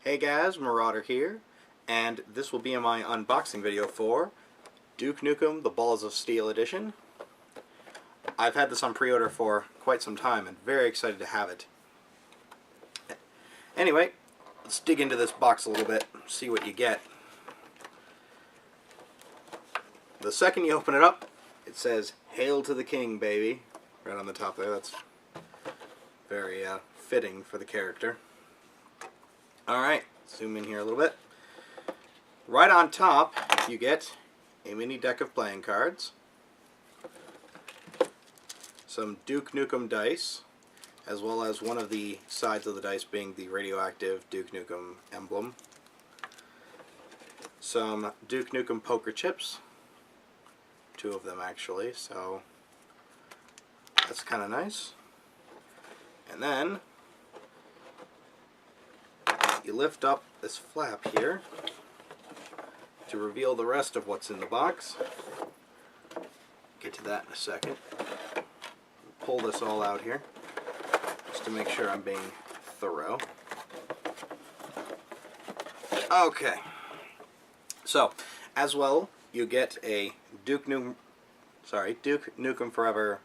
Hey guys, Marauder here, and this will be my unboxing video for Duke Nukem The Balls of Steel Edition. I've had this on pre-order for quite some time and very excited to have it. Anyway, let's dig into this box a little bit, see what you get. The second you open it up, it says, "Hail to the King, baby," right on the top there. That's very fitting for the character. Alright, zoom in here a little bit. Right on top, you get a mini deck of playing cards, some Duke Nukem dice, as well as one of the sides of the dice being the radioactive Duke Nukem emblem, some Duke Nukem poker chips, 2 of them actually, so that's kind of nice. And then you lift up this flap here to reveal the rest of what's in the box. Get to that in a second. Pull this all out here just to make sure I'm being thorough. Okay. So, as well, you get a Duke Nukem Forever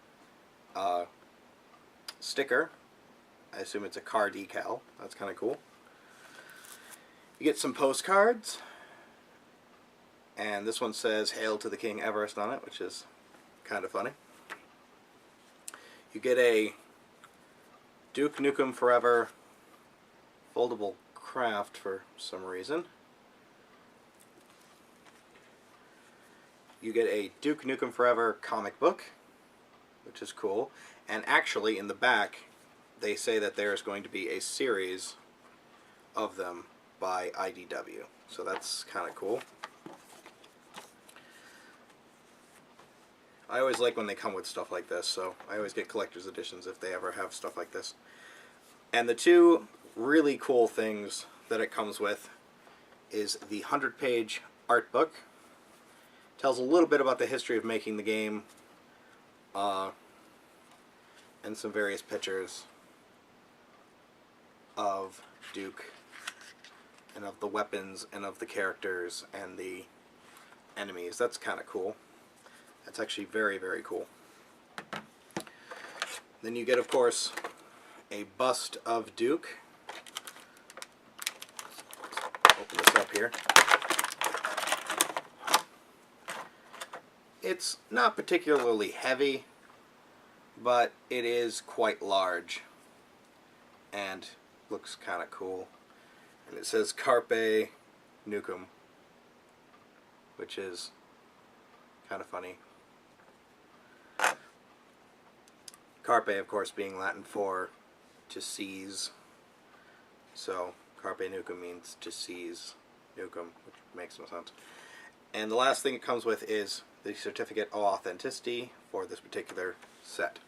sticker. I assume it's a car decal. That's kind of cool. You get some postcards, and this one says "Hail to the King Everest" on it, which is kind of funny. You get a Duke Nukem Forever foldable craft for some reason. You get a Duke Nukem Forever comic book, which is cool, and actually in the back they say that there is going to be a series of them by IDW, so that's kind of cool. I always like when they come with stuff like this, so I always get collector's editions if they ever have stuff like this. And the 2 really cool things that it comes with is the 100-page art book. Tells a little bit about the history of making the game, and some various pictures of Duke and of the weapons and of the characters and the enemies. That's kind of cool. That's actually very, very cool. Then you get, of course, a bust of Duke. Open this up here. It's not particularly heavy, but it is quite large and looks kind of cool. And it says Carpe Nukem, which is kind of funny. Carpe, of course, being Latin for to seize. So Carpe Nukem means to seize Nukem, which makes no sense. And the last thing it comes with is the certificate of authenticity for this particular set.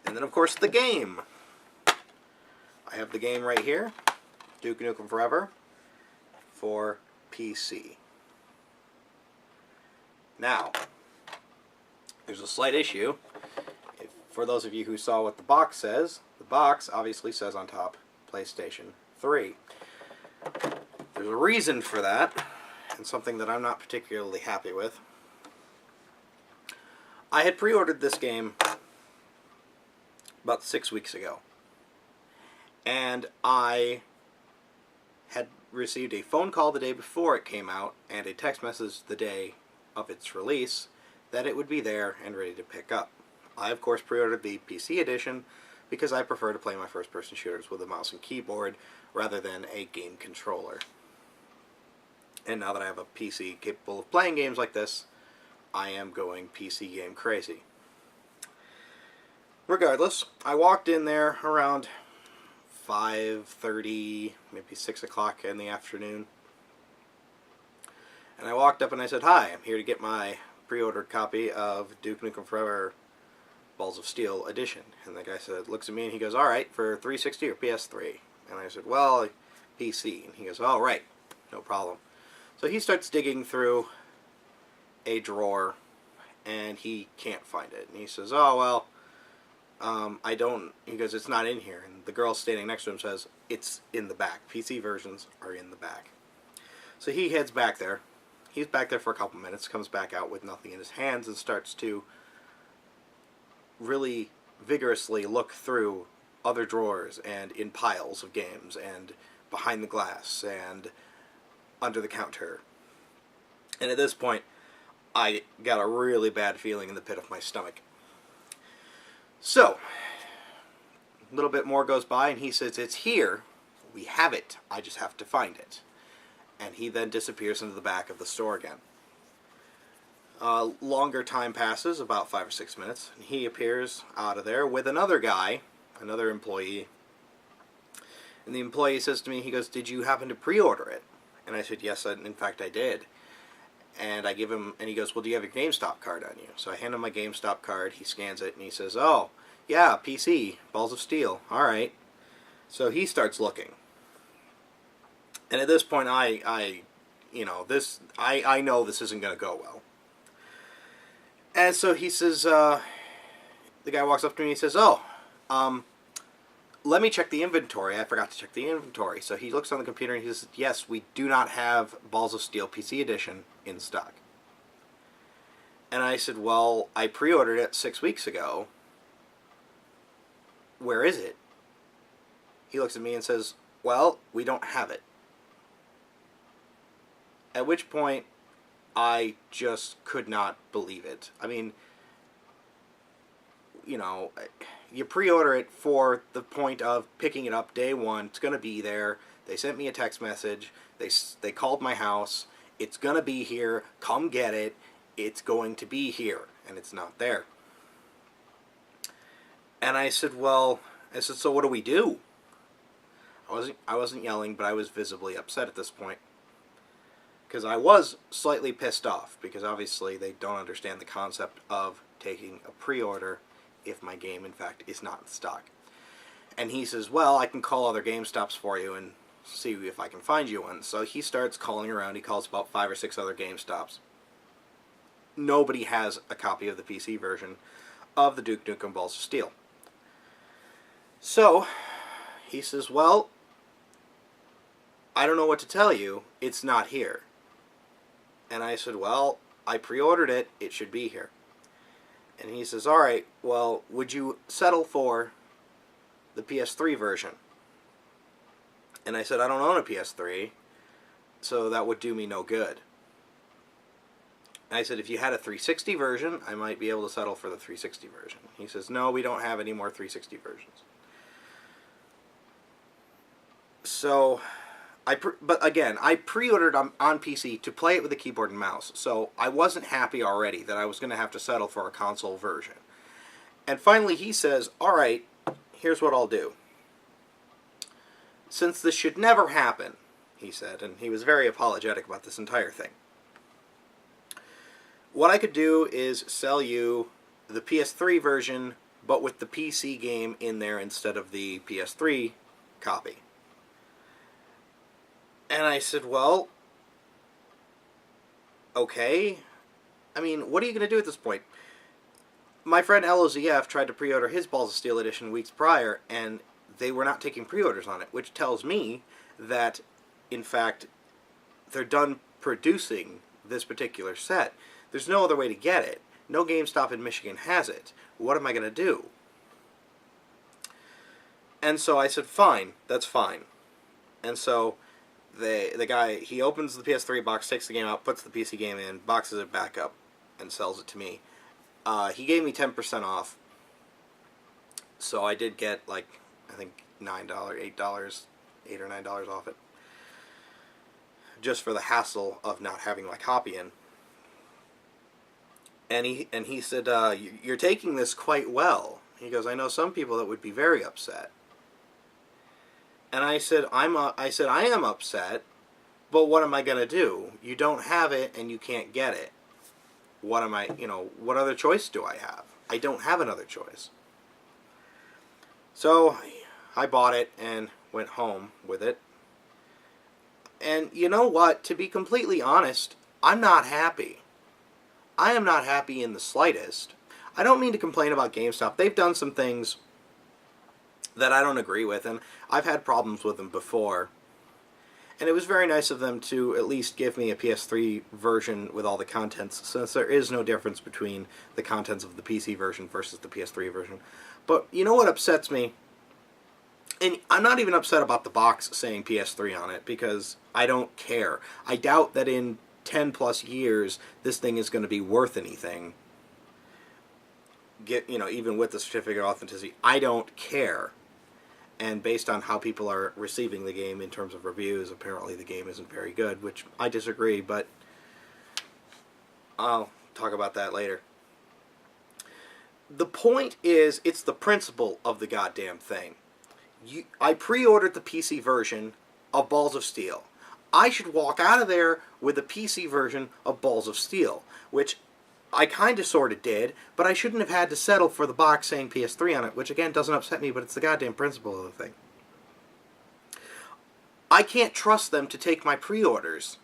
And then, of course, the game. I have the game right here, Duke Nukem Forever, for PC. Now, there's a slight issue. For those of you who saw what the box says, the box obviously says on top, PlayStation 3. There's a reason for that, and something that I'm not particularly happy with. I had pre-ordered this game about 6 weeks ago, and I had received a phone call the day before it came out and a text message the day of its release that it would be there and ready to pick up. I, of course, pre-ordered the PC edition because I prefer to play my first-person shooters with a mouse and keyboard rather than a game controller. And now that I have a PC capable of playing games like this, I am going PC game crazy. Regardless, I walked in there around 5:30, maybe 6 o'clock in the afternoon. And I walked up and I said, "Hi, I'm here to get my pre-ordered copy of Duke Nukem Forever Balls of Steel Edition." And the guy looks at me and he goes, "Alright, for 360 or PS3? And I said, "Well, PC." And he goes, "All right, no problem." So he starts digging through a drawer and he can't find it. And he says, "Oh, well, I don't," he goes, "it's not in here." And the girl standing next to him says, it's in the back. PC versions are in the back. So he heads back there. He's back there for a couple minutes, comes back out with nothing in his hands, and starts to really vigorously look through other drawers and in piles of games and behind the glass and under the counter. And at this point, I got a really bad feeling in the pit of my stomach. So, a little bit more goes by, and he says, "It's here. We have it. I just have to find it." And he then disappears into the back of the store again. Longer time passes, about 5 or 6 minutes, and he appears out of there with another guy, another employee. And the employee says to me, he goes, "Did you happen to pre-order it?" And I said, "Yes, in fact I did." And I give him, and he goes, "Well, do you have your GameStop card on you?" So I hand him my GameStop card, he scans it, and he says, "Oh, yeah, PC, Balls of Steel, alright." So he starts looking. And at this point, I know this isn't going to go well. And so he says, the guy walks up to me and he says, "Oh, let me check the inventory. I forgot to check the inventory." So he looks on the computer and he says, "Yes, we do not have Balls of Steel PC Edition in stock." And I said, "Well, I pre-ordered it 6 weeks ago. Where is it?" He looks at me and says, "Well, we don't have it." At which point, I just could not believe it. I mean, you know, you pre-order it for the point of picking it up day one. It's going to be there. They sent me a text message. They called my house. It's going to be here. Come get it. It's going to be here. And it's not there. And I said, "So what do we do?" I wasn't yelling, but I was visibly upset at this point. Because I was slightly pissed off, because obviously they don't understand the concept of taking a pre-order if my game, in fact, is not in stock. And he says, "Well, I can call other GameStops for you and see if I can find you one." So he starts calling around. He calls about 5 or 6 other GameStops. Nobody has a copy of the PC version of the Duke Nukem Balls of Steel. So he says, "Well, I don't know what to tell you. It's not here." And I said, "Well, I pre-ordered it. It should be here." And he says, "Alright, well, would you settle for the PS3 version?" And I said, "I don't own a PS3, so that would do me no good." And I said, "If you had a 360 version, I might be able to settle for the 360 version." He says, "No, we don't have any more 360 versions." So but again, I pre-ordered on PC to play it with a keyboard and mouse, so I wasn't happy already that I was going to have to settle for a console version. And finally he says, "Alright, here's what I'll do. Since this should never happen," he said, and he was very apologetic about this entire thing, "what I could do is sell you the PS3 version, but with the PC game in there instead of the PS3 copy." And I said, "Well, okay. I mean, what are you going to do at this point?" My friend LOZF tried to pre-order his Balls of Steel edition weeks prior, and they were not taking pre-orders on it, which tells me that, in fact, they're done producing this particular set. There's no other way to get it. No GameStop in Michigan has it. What am I going to do? And so I said, "Fine, that's fine." And so the guy, he opens the PS3 box, takes the game out, puts the PC game in, boxes it back up, and sells it to me. He gave me 10% off, so I did get, like, I think $8 or $9 off it, just for the hassle of not having my copy in. And he said, "You're taking this quite well." He goes, "I know some people that would be very upset." And I said, I am upset, but what am I going to do? You don't have it and you can't get it. What am I, what other choice do I have? I don't have another choice. So I bought it and went home with it. And you know what? To be completely honest, I'm not happy. I am not happy in the slightest. I don't mean to complain about GameStop. They've done some things that I don't agree with, and I've had problems with them before. And it was very nice of them to at least give me a PS3 version with all the contents, since there is no difference between the contents of the PC version versus the PS3 version. But you know what upsets me? And I'm not even upset about the box saying PS3 on it, because I don't care. I doubt that in 10 plus years this thing is going to be worth anything. Even with the certificate of authenticity, I don't care. And based on how people are receiving the game in terms of reviews, apparently the game isn't very good, which I disagree, but I'll talk about that later. The point is, it's the principle of the goddamn thing. I pre-ordered the PC version of Balls of Steel. I should walk out of there with the PC version of Balls of Steel, which I kind of sort of did, but I shouldn't have had to settle for the box saying PS3 on it, which again doesn't upset me, but it's the goddamn principle of the thing. I can't trust them to take my pre-orders.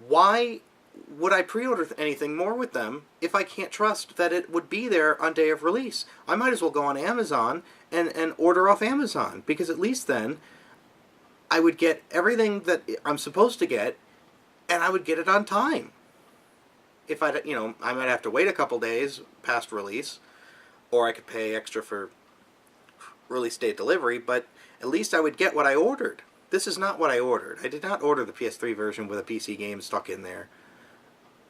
Why would I pre-order anything more with them if I can't trust that it would be there on day of release? I might as well go on Amazon and order off Amazon, because at least then I would get everything that I'm supposed to get, and I would get it on time. If I might have to wait a couple days past release, or I could pay extra for release date delivery, but at least I would get what I ordered. This is not what I ordered. I did not order the PS3 version with a PC game stuck in there.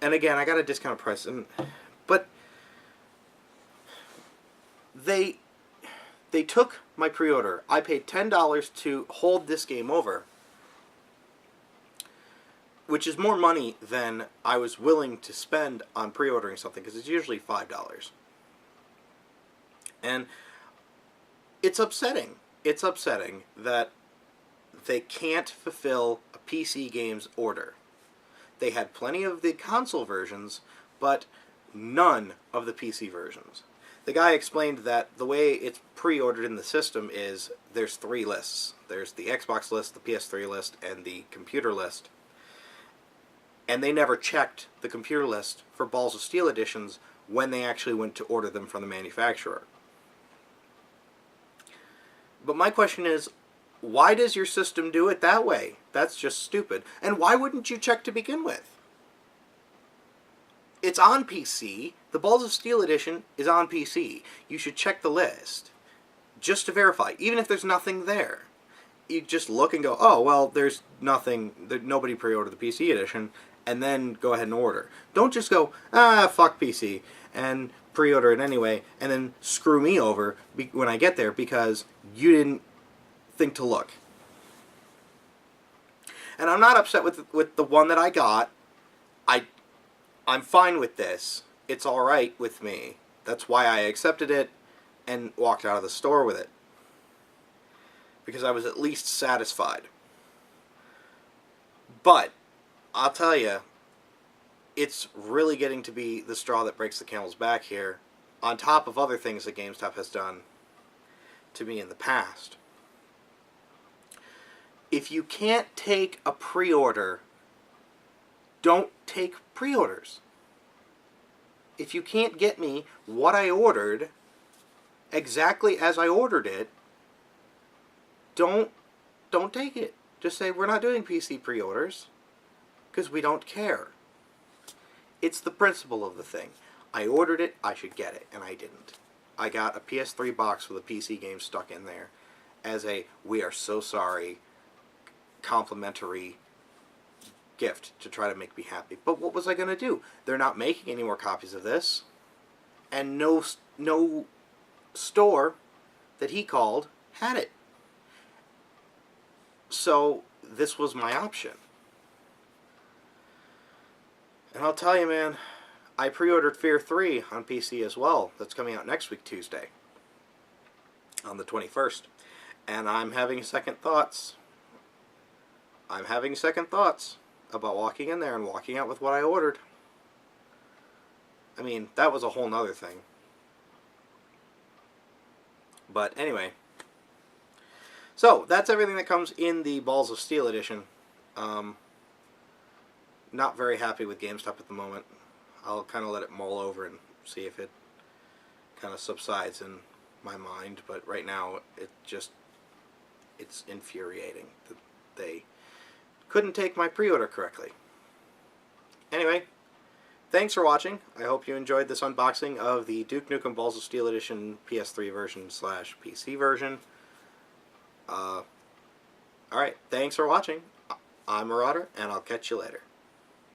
And again, I got a discount price, but they took my pre-order. I paid $10 to hold this game over, which is more money than I was willing to spend on pre-ordering something, because it's usually $5. And it's upsetting. It's upsetting that they can't fulfill a PC game's order. They had plenty of the console versions, but none of the PC versions. The guy explained that the way it's pre-ordered in the system is there's 3 lists. There's the Xbox list, the PS3 list, and the computer list. And they never checked the computer list for Balls of Steel editions when they actually went to order them from the manufacturer. But my question is, why does your system do it that way? That's just stupid. And why wouldn't you check to begin with? It's on PC. The Balls of Steel edition is on PC. You should check the list just to verify, even if there's nothing there. You just look and go, oh, well, there's nothing, nobody pre-ordered the PC edition, and then go ahead and order. Don't just go, fuck PC, and pre-order it anyway, and then screw me over when I get there because you didn't think to look. And I'm not upset with the one that I got. I'm fine with this. It's alright with me. That's why I accepted it and walked out of the store with it, because I was at least satisfied. But I'll tell you, it's really getting to be the straw that breaks the camel's back here, on top of other things that GameStop has done to me in the past. If you can't take a pre-order, don't take pre-orders. If you can't get me what I ordered exactly as I ordered it, don't take it. Just say, we're not doing PC pre-orders because we don't care. It's the principle of the thing. I ordered it, I should get it, and I didn't. I got a PS3 box with a PC game stuck in there as a "we are so sorry" complimentary gift to try to make me happy. But what was I going to do? They're not making any more copies of this, and no store that he called had it. So this was my option. And I'll tell you, man, I pre-ordered Fear 3 on PC as well. That's coming out next week, Tuesday, on the 21st. And I'm having second thoughts. I'm having second thoughts about walking in there and walking out with what I ordered. I mean, that was a whole nother thing. But anyway. So, that's everything that comes in the Balls of Steel edition. Not very happy with GameStop at the moment. I'll kind of let it mull over and see if it kind of subsides, and my mind, but right now it's infuriating that they couldn't take my pre-order correctly. Anyway, thanks for watching. I hope you enjoyed this unboxing of the Duke Nukem Balls of Steel Edition PS3 version / PC version. Alright, thanks for watching. I'm Marauder, and I'll catch you later.